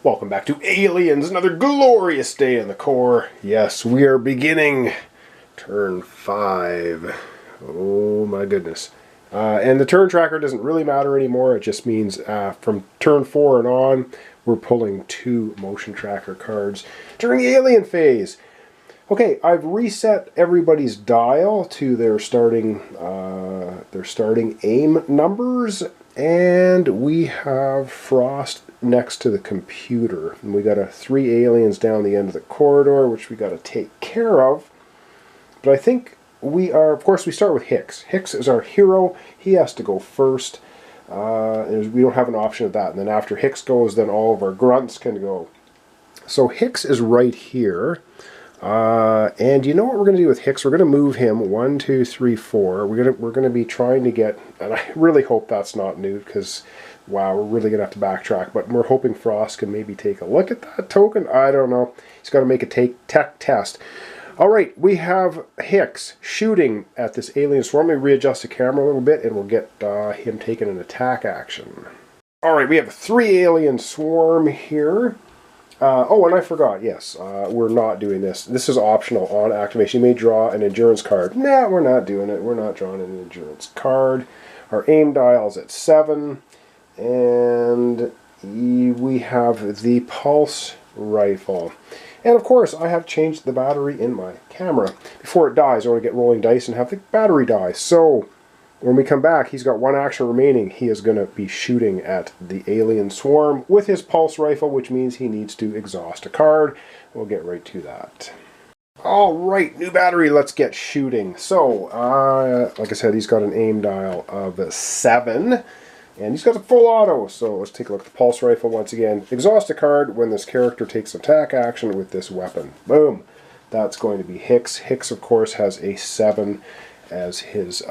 Welcome back to Aliens, another glorious day in the Corps. Yes, we are beginning turn 5. Oh my goodness. And the turn tracker doesn't really matter anymore. It just means from turn 4 and on, we're pulling 2 motion tracker cards during the alien phase. Okay, I've reset everybody's dial to their starting aim numbers, and we have Frost next to the computer. And we got 3 aliens down the end of the corridor, which we got to take care of. But I think we are, of course, we start with Hicks. Hicks is our hero. He has to go first. We don't have an option of that. And then after Hicks goes, then all of our grunts can go. So Hicks is right here. And you know what we're going to do with Hicks? We're going to move him 1, 2, 3, 4. We're going to be trying to get, and I really hope that's not Newt, because wow, we're really going to have to backtrack. But we're hoping Frost can maybe take a look at that token. I don't know. He's got to make a tech test. All right, we have Hicks shooting at this alien swarm. Let me readjust the camera a little bit, and we'll get him taking an attack action. All right, we have a 3 alien swarm here. Oh, and I forgot, yes, we're not doing this. This is optional on activation. You may draw an endurance card. Nah, we're not doing it. We're not drawing an endurance card. Our aim dial is at 7. And we have the pulse rifle. And of course, I have changed the battery in my camera. Before it dies, I want to get rolling dice and have the battery die. So when we come back, he's got 1 action remaining. He is going to be shooting at the alien swarm with his pulse rifle, which means he needs to exhaust a card. We'll get right to that. All right, new battery. Let's get shooting. So, like I said, he's got an aim dial of 7. And he's got a full auto, so let's take a look at the pulse rifle once again. Exhaust a card when this character takes attack action with this weapon. Boom. That's going to be Hicks. Hicks, of course, has a 7 as his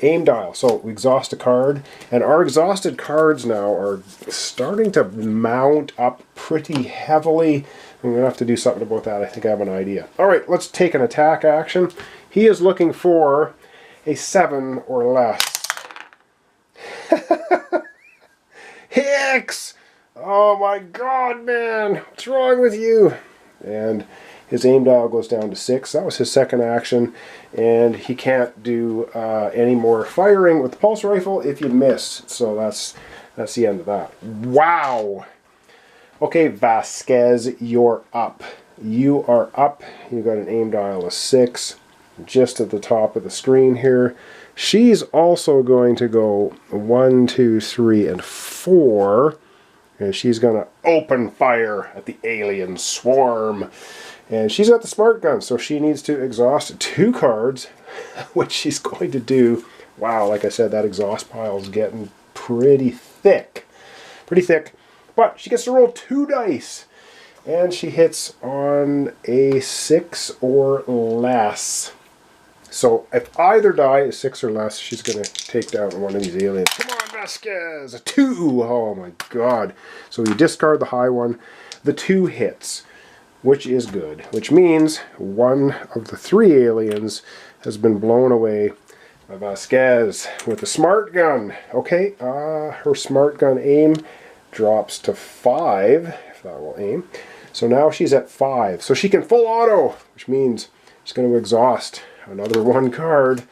aim dial. So we exhaust a card, and our exhausted cards now are starting to mount up pretty heavily. I'm going to have to do something about that. I think I have an idea. All right, let's take an attack action. He is looking for a 7 or less. Hicks! Oh my god, man! What's wrong with you? And his aim dial goes down to 6. That was his second action. And he can't do any more firing with the pulse rifle if you miss. So that's the end of that. Wow! Okay, Vasquez, you're up. You are up. You got an aim dial of 6. Just at the top of the screen here. She's also going to go 1, 2, 3, and 4. And she's going to open fire at the alien swarm. And she's got the smart gun, so she needs to exhaust 2 cards, which she's going to do. Wow, like I said, that exhaust pile is getting pretty thick. Pretty thick. But she gets to roll 2 dice. And she hits on a 6 or less. So if either die is 6 or less, she's going to take down one of these aliens. Come on, Vasquez! A 2! Oh my god. So you discard the high one. The 2 hits, which is good. Which means one of the 3 aliens has been blown away by Vasquez with a smart gun. Okay, her smart gun aim drops to 5, if that will aim. So now she's at 5. So she can full auto, which means she's going to exhaust another 1 card.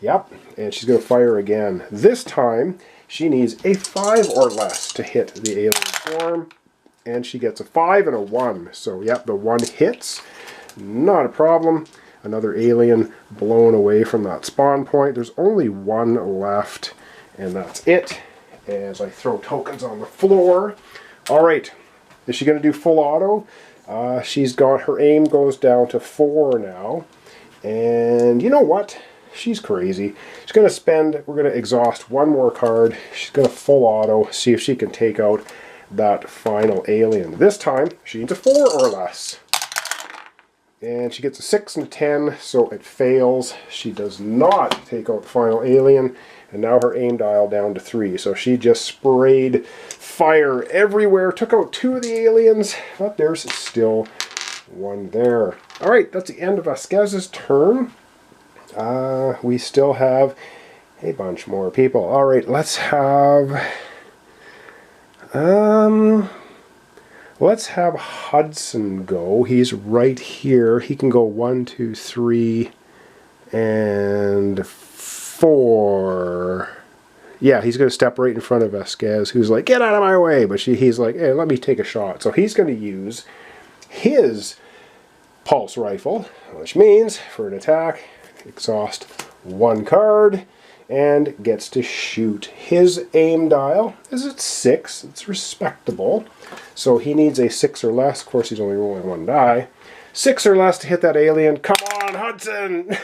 Yep, and she's going to fire again. This time, she needs a 5 or less to hit the alien swarm. And she gets a 5 and a 1. So, yep, the 1 hits. Not a problem. Another alien blown away from that spawn point. There's only 1 left, and that's it. As I throw tokens on the floor. All right, is she going to do full auto? She's got, her aim goes down to 4 now. And you know what? She's crazy. She's going to spend, we're going to exhaust 1 more card. She's going to full auto, see if she can take out that final alien. This time, she needs a 4 or less. And she gets a 6 and a 10, so it fails. She does not take out the final alien. And now her aim dial down to 3. So she just sprayed fire everywhere. Took out 2 of the aliens, but there's still 1 there. Alright, that's the end of Vasquez's turn. We still have a bunch more people. Alright, let's have Let's have Hudson go. He's right here. He can go 1, 2, 3, and 4. Yeah, he's going to step right in front of Vasquez, who's like, get out of my way. But he's like, hey, let me take a shot. So he's going to use his pulse rifle, which means for an attack, exhaust 1 card and gets to shoot. His aim dial is at 6. It's respectable. So he needs a 6 or less. Of course, he's only rolling 1 die. 6 or less to hit that alien. Come on, Hudson!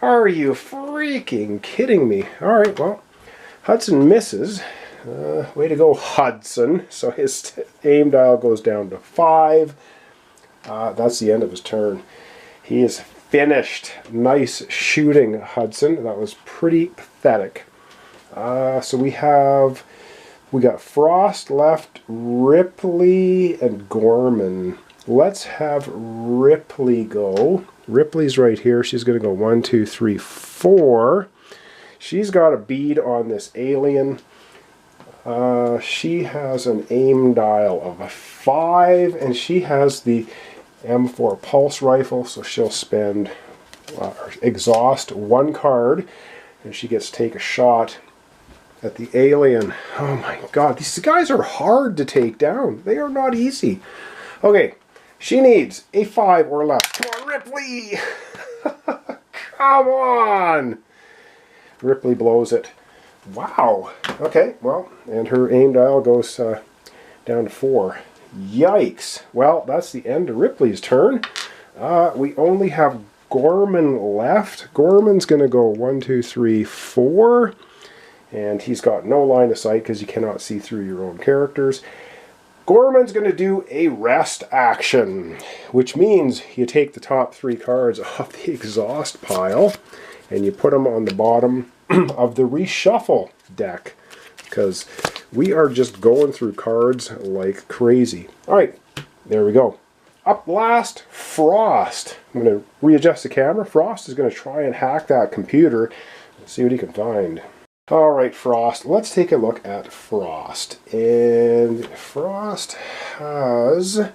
Are you freaking kidding me? Alright, well, Hudson misses. Way to go, Hudson. So his aim dial goes down to 5. That's the end of his turn. He is finished. Nice shooting, Hudson. That was pretty pathetic. So we got Frost left, Ripley, and Gorman. Let's have Ripley go. Ripley's right here. She's going to go 1, 2, 3, 4. She's got a bead on this alien. She has an aim dial of a 5, and she has the M4 pulse rifle, so she'll spend exhaust 1 card, and she gets to take a shot at the alien. Oh my god, these guys are hard to take down. They are not easy. Okay, she needs a 5 or less. Come on, Ripley! Come on! Ripley blows it. Wow. Okay, well, and her aim dial goes down to 4. Yikes. Well, that's the end of Ripley's turn. We only have Gorman left. Gorman's going to go 1, 2, 3, 4. And he's got no line of sight because you cannot see through your own characters. Gorman's going to do a rest action, which means you take the top 3 cards off the exhaust pile and you put them on the bottom of the reshuffle deck, because we are just going through cards like crazy. Alright, there we go. Up last, Frost. I'm going to readjust the camera. Frost is going to try and hack that computer and see what he can find. Alright, Frost. Let's take a look at Frost. And Frost has,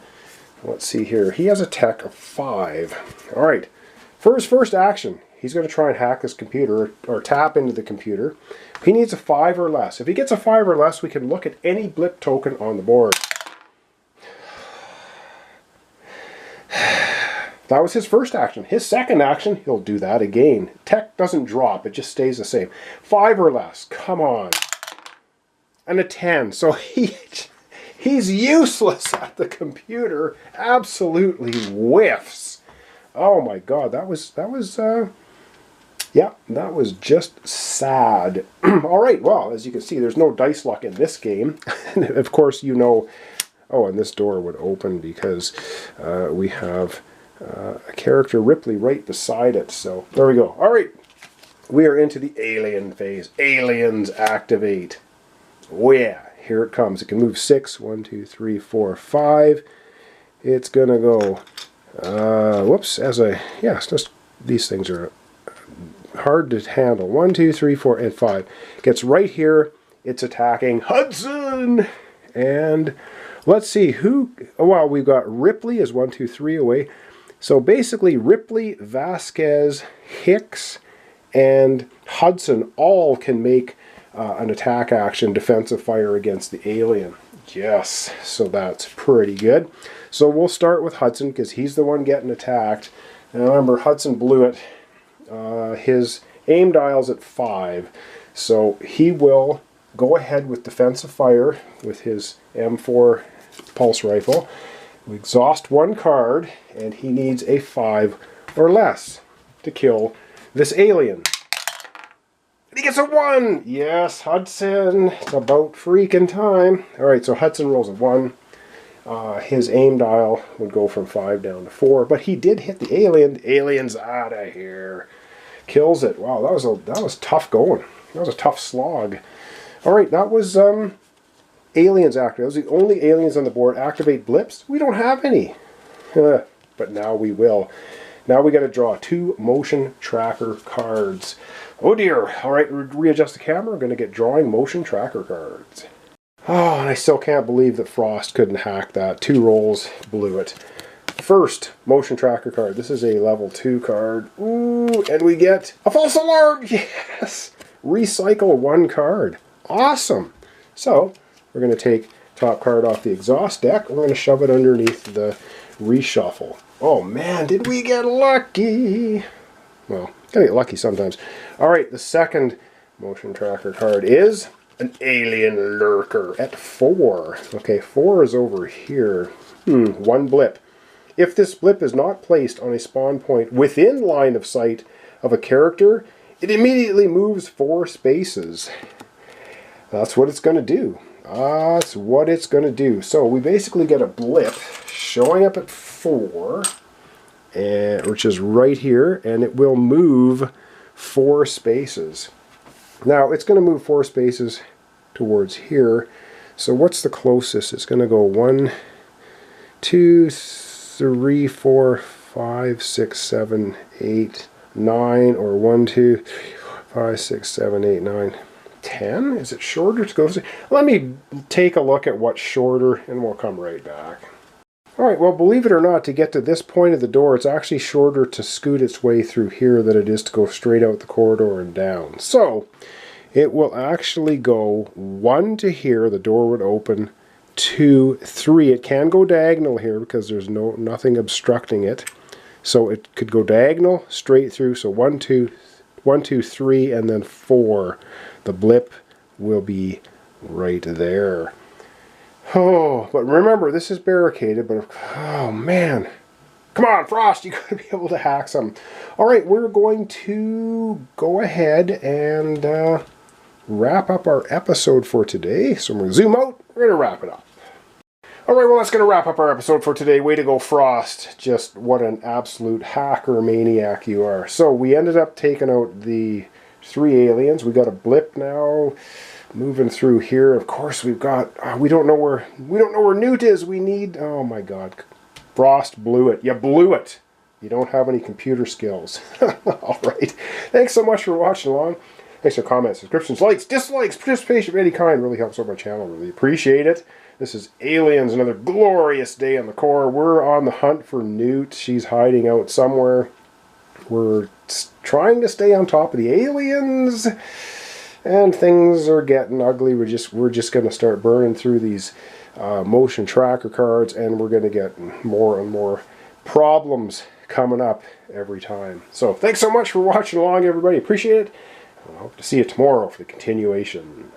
let's see here, he has a tech of 5. Alright, for his first action, he's going to try and hack this computer, or tap into the computer. He needs a 5 or less. If he gets a 5 or less, we can look at any blip token on the board. That was his first action. His second action, he'll do that again. Tech doesn't drop, it just stays the same. 5 or less, come on. And a 10, so he's useless at the computer. Absolutely whiffs. Oh my god, that was just sad. Alright, well, as you can see, there's no dice luck in this game. Of course, you know, oh, and this door would open because we have a character, Ripley, right beside it. So, there we go. Alright, we are into the alien phase. Aliens activate. Oh yeah, here it comes. It can move 6, 1, 2, 3, 4, 5. It's gonna go, whoops, it's just, these things are hard to handle. 1, 2, 3, 4, and 5. Gets right here. It's attacking Hudson. And let's see who. Oh, well, we've got Ripley is 1, 2, 3 away. So basically, Ripley, Vasquez, Hicks, and Hudson all can make an attack action, defensive fire against the alien. Yes, so that's pretty good. So we'll start with Hudson because he's the one getting attacked. And remember, Hudson blew it. His aim dial's at 5, so he will go ahead with defensive fire with his M4 pulse rifle. We exhaust 1 card, and he needs a 5 or less to kill this alien. And he gets a 1! Yes, Hudson, it's about freaking time. Alright, so Hudson rolls a 1. His aim dial would go from 5 down to 4, but he did hit the alien. The alien's out of here. Kills it. Wow, that was tough going. That was a tough slog. Alright, that was aliens activate. Those are the only aliens on the board. Activate blips. We don't have any. But now we will. Now we got to draw 2 motion tracker cards. Oh dear. Alright, readjust the camera. We're going to get drawing motion tracker cards. Oh, and I still can't believe that Frost couldn't hack that. 2 rolls, blew it. First motion tracker card. This is a level 2 card. Ooh, and we get a false alarm. Yes! Recycle 1 card. Awesome. So, we're going to take top card off the exhaust deck. We're going to shove it underneath the reshuffle. Oh man, did we get lucky? Well, gotta get lucky sometimes. Alright, the second motion tracker card is an alien lurker at 4. Okay, 4 is over here. 1 blip. If this blip is not placed on a spawn point within line of sight of a character, it immediately moves 4 spaces. That's what it's going to do. That's what it's going to do. So we basically get a blip showing up at 4, which is right here, and it will move 4 spaces. Now, it's going to move 4 spaces towards here. So what's the closest? It's going to go 1, 2, 3, 4, 5, 6, 7, 8, 9, or 1, 2, 3, 4, 5, 6, 7, 8, 9, 10? Is it shorter to go? Let me take a look at what's shorter, and we'll come right back. Alright, well, believe it or not, to get to this point of the door, it's actually shorter to scoot its way through here than it is to go straight out the corridor and down. So, it will actually go 1 to here, the door would open, 2, 3. It can go diagonal here because there's nothing obstructing it. So it could go diagonal, straight through, so 1, 2, 3, and then 4. The blip will be right there. Oh, but remember, this is barricaded, but oh man. Come on, Frost, you gotta be able to hack some. Alright, we're going to go ahead and wrap up our episode for today. So I'm going to zoom out, we're going to wrap it up. Alright, well that's going to wrap up our episode for today. Way to go, Frost. Just what an absolute hacker maniac you are. So we ended up taking out the 3 aliens. We got a blip now. Moving through here, of course, we've got. We don't know where Newt is. We need. Oh my God, Frost blew it. You blew it. You don't have any computer skills. All right. Thanks so much for watching along. Thanks for comments, subscriptions, likes, dislikes, participation of any kind. Really helps out my channel. Really appreciate it. This is Aliens. Another glorious day on the Corp. We're on the hunt for Newt. She's hiding out somewhere. We're trying to stay on top of the aliens. And things are getting ugly. We're just going to start burning through these motion tracker cards, and we're going to get more and more problems coming up every time. So thanks so much for watching along, everybody. Appreciate it. I hope to see you tomorrow for the continuation.